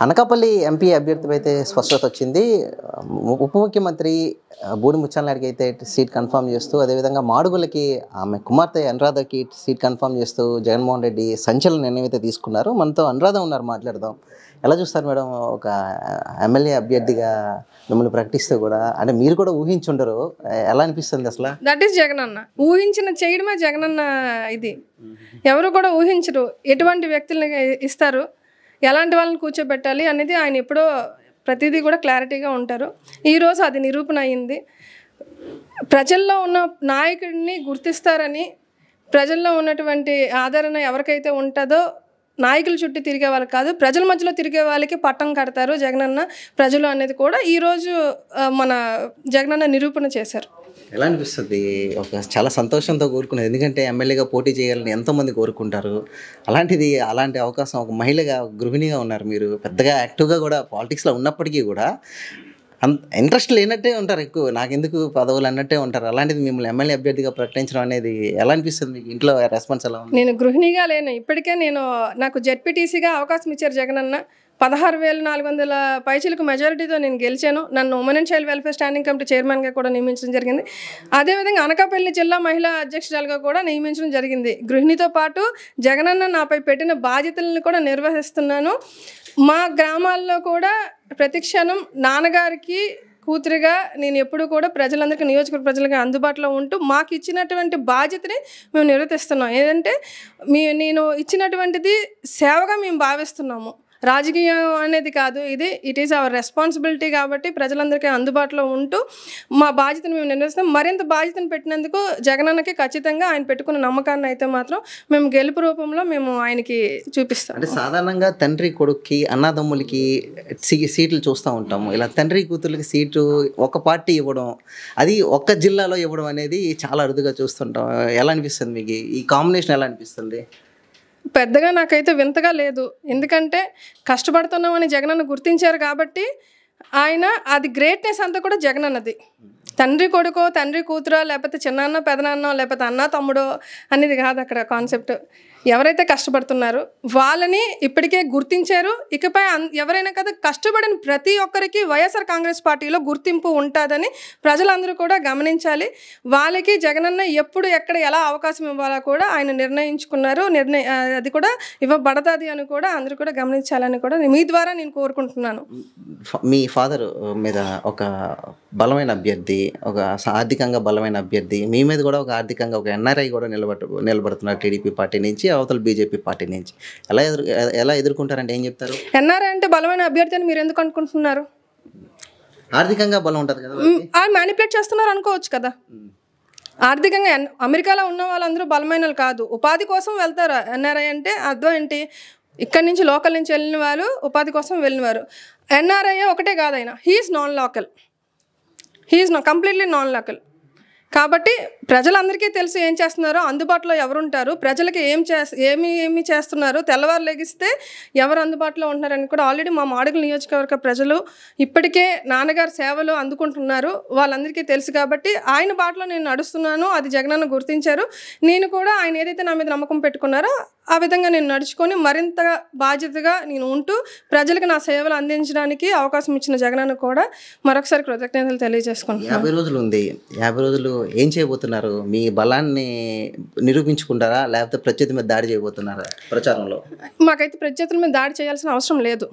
Anakapalli MP అభ్యర్థి అయితే స్పష్టత వచ్చింది. ఉప ముఖ్యమంత్రి బూడి ముత్యాలనాయుడుకి అయితే సీట్ కన్ఫర్మ్ చేస్తూ, అదేవిధంగా మాడుగులకి ఆమె కుమార్తె అనురాధకి సీట్ కన్ఫర్మ్ చేస్తూ జగన్మోహన్ రెడ్డి సంచలన నిర్ణయం అయితే తీసుకున్నారు. మనతో అనురాధ ఉన్నారు, మాట్లాడదాం. ఎలా చూస్తారు మేడం, ఒక ఎమ్మెల్యే అభ్యర్థిగా మిమ్మల్ని ప్రకటిస్తూ కూడా, అంటే మీరు కూడా ఊహించుండరు, ఎలా అనిపిస్తుంది అసలు? That is Jagananna. ఊహించిన చేయడమే జగనన్న. ఇది ఎవరు కూడా ఊహించరు. ఎటువంటి వ్యక్తుల్ని ఇస్తారు, ఎలాంటి వాళ్ళని కూర్చోబెట్టాలి అనేది ఆయన ఎప్పుడో ప్రతిదీ కూడా క్లారిటీగా ఉంటారు. ఈరోజు అది నిరూపణ అయింది. ప్రజల్లో ఉన్న నాయకుడిని గుర్తిస్తారని, ప్రజల్లో ఉన్నటువంటి ఆదరణ ఎవరికైతే ఉంటుందో నాయకుల చుట్టూ తిరిగే వాళ్ళకి కాదు, ప్రజల మధ్యలో తిరిగే వాళ్ళకి పట్టం కడతారు జగనన్న ప్రజలు అనేది కూడా ఈరోజు మన జగనన్న నిరూపణ చేశారు. ఎలా అనిపిస్తుంది? ఒక చాలా సంతోషంతో కోరుకునేది, ఎందుకంటే ఎమ్మెల్యేగా పోటీ చేయాలని ఎంతోమంది కోరుకుంటారు. అలాంటి అవకాశం, ఒక మహిళగా, గృహిణిగా ఉన్నారు మీరు, పెద్దగా యాక్టివ్గా కూడా పాలిటిక్స్లో ఉన్నప్పటికీ కూడా ఇంట్రెస్ట్ లేనట్టే ఉంటారు, ఎక్కువ నాకెందుకు పదవులు అన్నట్టే ఉంటారు. అలాంటిది మిమ్మల్ని ఎమ్మెల్యే అభ్యర్థిగా ప్రకటించడం అనేది ఎలా అనిపిస్తుంది మీకు? ఇంట్లో రెస్పాన్స్ ఎలా ఉంది? నేను గృహిణిగా లేను, ఇప్పటికే నాకు జెడ్పీటీసీగా అవకాశం ఇచ్చారు జగనన్న. 16,400 పైచీలకు మెజారిటీతో నేను గెలిచాను. నన్ను women and child welfare standing committee చైర్మన్గా కూడా నియమించడం జరిగింది. అదేవిధంగా అనకాపల్లి జిల్లా మహిళా అధ్యక్షురాలుగా కూడా నియమించడం జరిగింది. గృహిణితో పాటు జగనన్న నాపై పెట్టిన బాధ్యతలను కూడా నిర్వహిస్తున్నాను. మా గ్రామాల్లో కూడా ప్రతిక్షణం నాన్నగారికి కూతురిగా నేను ఎప్పుడు కూడా ప్రజలందరికీ, నియోజకవర్గ ప్రజలకి అందుబాటులో ఉంటూ మాకు ఇచ్చినటువంటి బాధ్యతని మేము నిర్వర్తిస్తున్నాం. ఏదంటే నేను ఇచ్చినటువంటిది సేవగా మేము భావిస్తున్నాము. రాజకీయం అనేది కాదు, ఇట్ ఈస్ అవర్ రెస్పాన్సిబిలిటీ. కాబట్టి ప్రజలందరికీ అందుబాటులో ఉంటూ మా బాధ్యతను మేము నిర్వహిస్తాం. మరింత బాధ్యతను పెట్టినందుకు జగనన్నకి ఖచ్చితంగా ఆయన పెట్టుకున్న నమ్మకాన్ని అయితే మాత్రం మేము గెలుపు రూపంలో మేము ఆయనకి చూపిస్తాం. అంటే సాధారణంగా తండ్రి కొడుక్కి, అన్నదమ్ములకి సీట్లు చూస్తూ ఉంటాము. ఇలా తండ్రి కూతుర్లకి సీటు ఒక పార్టీ ఇవ్వడం, అది ఒక్క జిల్లాలో ఇవ్వడం అనేది చాలా అరుదుగా చూస్తుంటాం. ఎలా అనిపిస్తుంది మీకు ఈ కాంబినేషన్? ఎలా అనిపిస్తుంది? పెద్దగా నాకైతే వింతగా లేదు. ఎందుకంటే కష్టపడుతున్నామని జగనన్న గుర్తించారు కాబట్టి ఆయన, అది గ్రేట్నెస్ అంతా కూడా జగనన్నది. తండ్రి కొడుకో, తండ్రి కూతురో, లేకపోతే చిన్నాన్న పెదనాన్నో, లేకపోతే అన్న తమ్ముడో అనేది కాదు అక్కడ కాన్సెప్ట్. ఎవరైతే కష్టపడుతున్నారో వాళ్ళని ఇప్పటికే గుర్తించారు. ఇకపై ఎవరైనా కదా కష్టపడిన ప్రతి ఒక్కరికి వైఎస్ఆర్ కాంగ్రెస్ పార్టీలో గుర్తింపు ఉంటుందని ప్రజలందరూ కూడా గమనించాలి. వాళ్ళకి జగనన్న ఎప్పుడు ఎక్కడ ఎలా అవకాశం ఇవ్వాలో కూడా ఆయన నిర్ణయించుకున్నారు. అది కూడా ఇవ్వబడతాది అని కూడా అందరూ కూడా గమనించాలని కూడా మీ ద్వారా నేను కోరుకుంటున్నాను. మీ ఫాదర్ మీద ఒక బలమైన అభ్యర్థి, ఒక ఆర్థికంగా బలమైన అభ్యర్థి, మీ మీద కూడా ఒక ఆర్థికంగా ఒక ఎన్ఆర్ఐ కూడా నిలబడుతున్నారు టీడీపీ పార్టీ నుంచి, అవతల బీజేపీ పార్టీ నుంచి. ఎలా ఎదుర్కొంటారంటే ఏం చెప్తారు? ఎన్ఆర్ఐ అంటే బలమైన అభ్యర్థి అని మీరు ఎందుకు అనుకుంటున్నారు? ఆర్థికంగా బలం ఉంటుంది కదా, ఆయన మ్యానిపులేట్ చేస్తున్నారు అనుకోవచ్చు కదా. ఆర్థికంగా అమెరికాలో ఉన్న వాళ్ళందరూ బలమైన కాదు, ఉపాధి కోసం వెళ్తారు. ఎన్ఆర్ఐ అంటే అర్థం ఏంటి? ఇక్కడి నుంచి లోకల్ నుంచి వెళ్ళిన వాళ్ళు, ఉపాధి కోసం వెళ్ళినవారు. ఎన్ఆర్ఐ ఒకటే కాదు, ఆయన he's non local, he's completely non local. కాబట్టి ప్రజలందరికీ తెలుసు ఏం చేస్తున్నారో, అందుబాటులో ఎవరుంటారు, ప్రజలకి ఏమి చేస్తున్నారు, తెల్లవారు లెగిస్తే ఎవరు అందుబాటులో ఉంటున్నారని కూడా ఆల్రెడీ మా మాడుగుల నియోజకవర్గ ప్రజలు ఇప్పటికే నాన్నగారి సేవలు అందుకుంటున్నారు. వాళ్ళందరికీ తెలుసు. కాబట్టి ఆయన బాటలో నేను నడుస్తున్నాను, అది జగనన్న గుర్తించారు. నేను కూడా ఆయన ఏదైతే నా మీద నమ్మకం పెట్టుకున్నారో ఆ విధంగా నేను నడుచుకొని మరింత బాధ్యతగా నేను ఉంటూ ప్రజలకు నా సేవలు అందించడానికి అవకాశం ఇచ్చిన జగనన్న కూడా మరొకసారి కృతజ్ఞతలు తెలియజేసుకుంటున్నాను. 50 రోజులు ఉంది, 50 రోజులు ఏం చేయబోతున్నారు? మీ బలాన్ని నిరూపించుకుంటారా, లేకపోతే ప్రత్యర్థి మీద దాడి చేయబోతున్నారా ప్రచారంలో? మాకైతే ప్రత్యర్థుల మీద దాడి చేయాల్సిన అవసరం లేదు.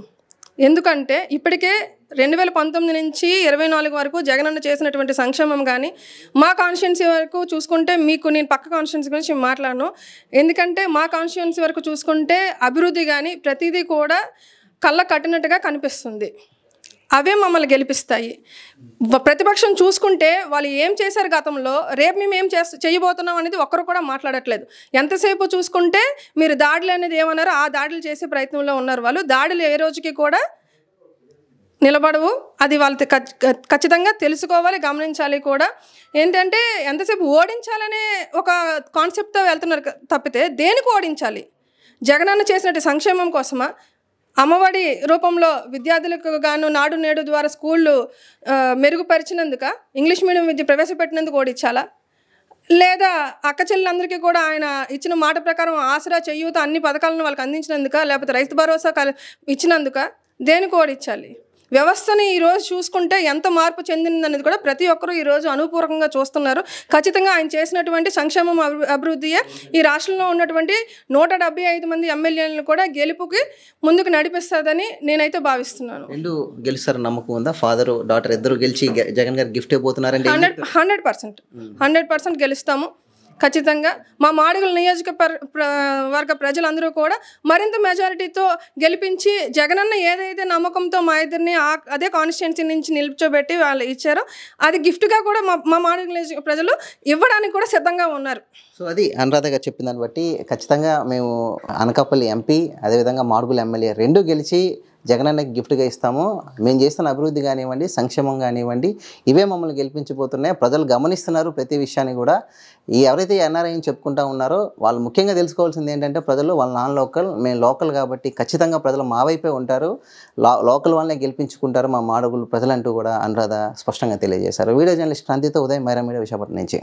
ఎందుకంటే ఇప్పటికే 2019 నుంచి 24 వరకు జగనన్న చేసినటువంటి సంక్షేమం కానీ, మా కాన్స్టిట్యున్సీ వరకు చూసుకుంటే, మీకు నేను పక్క కాన్స్టిట్యున్సీ గురించి మాట్లాడను, ఎందుకంటే మా కాన్స్టిట్యున్సీ వరకు చూసుకుంటే అభివృద్ధి కానీ ప్రతిదీ కూడా కళ్ళ కట్టినట్టుగా కనిపిస్తుంది. అవే మమ్మల్ని గెలిపిస్తాయి. ప్రతిపక్షం చూసుకుంటే వాళ్ళు ఏం చేశారు గతంలో, రేపు మేము ఏం చేయబోతున్నాం అనేది ఒక్కరు కూడా మాట్లాడట్లేదు. ఎంతసేపు చూసుకుంటే మీరు దాడులు అనేది ఏమన్నారో ఆ దాడులు చేసే ప్రయత్నంలో ఉన్నారు. వాళ్ళు దాడులు ఏ రోజుకి కూడా నిలబడవు. అది వాళ్ళు ఖచ్చితంగా తెలుసుకోవాలి, గమనించాలి కూడా. ఏంటంటే ఎంతసేపు ఓడించాలనే ఒక కాన్సెప్ట్తో వెళ్తున్నారు తప్పితే దేనికి ఓడించాలి? జగనన్న చేసినట్టు సంక్షేమం కోసమా? అమ్మఒడి రూపంలో విద్యార్థులకు గాను నాడు నేడు ద్వారా స్కూళ్ళు మెరుగుపరిచినందుక, ఇంగ్లీష్ మీడియం విద్య ప్రవేశపెట్టినందుకు ఓడించాలా? లేదా అక్క చెల్లెలందరికీ కూడా ఆయన ఇచ్చిన మాట ప్రకారం ఆసరా, చేయూత అన్ని పథకాలను వాళ్ళకి అందించినందుక, లేకపోతే రైతు భరోసా ఇచ్చినందుక? దేనికి ఓడించాలి? వ్యవస్థని ఈరోజు చూసుకుంటే ఎంత మార్పు చెందిందనేది కూడా ప్రతి ఒక్కరూ ఈరోజు అనుపూర్వకంగా చూస్తున్నారు. ఖచ్చితంగా ఆయన చేసినటువంటి సంక్షేమం అభివృద్ధియే ఈ రాష్ట్రంలో ఉన్నటువంటి 175 మంది ఎమ్మెల్యేలను కూడా గెలుపుకి ముందుకు నడిపిస్తుందని నేనైతే భావిస్తున్నాను. రెండు గెలుస్తారు నమ్మకం ఉందా? ఫాదర్ డాటర్ ఇద్దరు గెలిచి జగన్ గారు గిఫ్ట్ అయిపోతున్నారండి. 100% గెలుస్తాము ఖచ్చితంగా. మా మాడుగుల నియోజకవర్గ ప్రజలందరూ కూడా మరింత మెజారిటీతో గెలిపించి జగనన్న ఏదైతే నమ్మకంతో మా ఇద్దరిని అదే కాన్స్టిట్యున్సీ నుంచి నిల్చోబెట్టి వాళ్ళు ఇచ్చారో అది గిఫ్ట్గా కూడా మా మాడుగుల ప్రజలు ఇవ్వడానికి కూడా సిద్ధంగా ఉన్నారు. సో అది అనురాధ గారు చెప్పిన దాన్ని బట్టి ఖచ్చితంగా మేము అనకాపల్లి ఎంపీ అదేవిధంగా మాడుగుల ఎమ్మెల్యే రెండు గెలిచి జగనన్నకి గిఫ్ట్గా ఇస్తాము. మేము చేస్తున్న అభివృద్ధి కానివ్వండి, సంక్షేమం కానివ్వండి, ఇవే మమ్మల్ని గెలిపించిపోతున్నాయి. ప్రజలు గమనిస్తున్నారు ప్రతి విషయాన్ని కూడా. ఎవరైతే ఎన్ఆర్ఐ అని చెప్పుకుంటూ ఉన్నారో వాళ్ళు ముఖ్యంగా తెలుసుకోవాల్సింది ఏంటంటే ప్రజలు వాళ్ళ నాన్ లోకల్, మేము లోకల్ కాబట్టి ఖచ్చితంగా ప్రజలు మా వైపే ఉంటారు, లోకల్ వాళ్ళనే గెలిపించుకుంటారు మా మాడుగులు ప్రజలంటూ కూడా అనురాధ స్పష్టంగా తెలియజేశారు. వీడియో జర్నలిస్ట్ క్రాంతితో ఉదయం మైరా మీడియా విశాఖపట్నం నుంచి.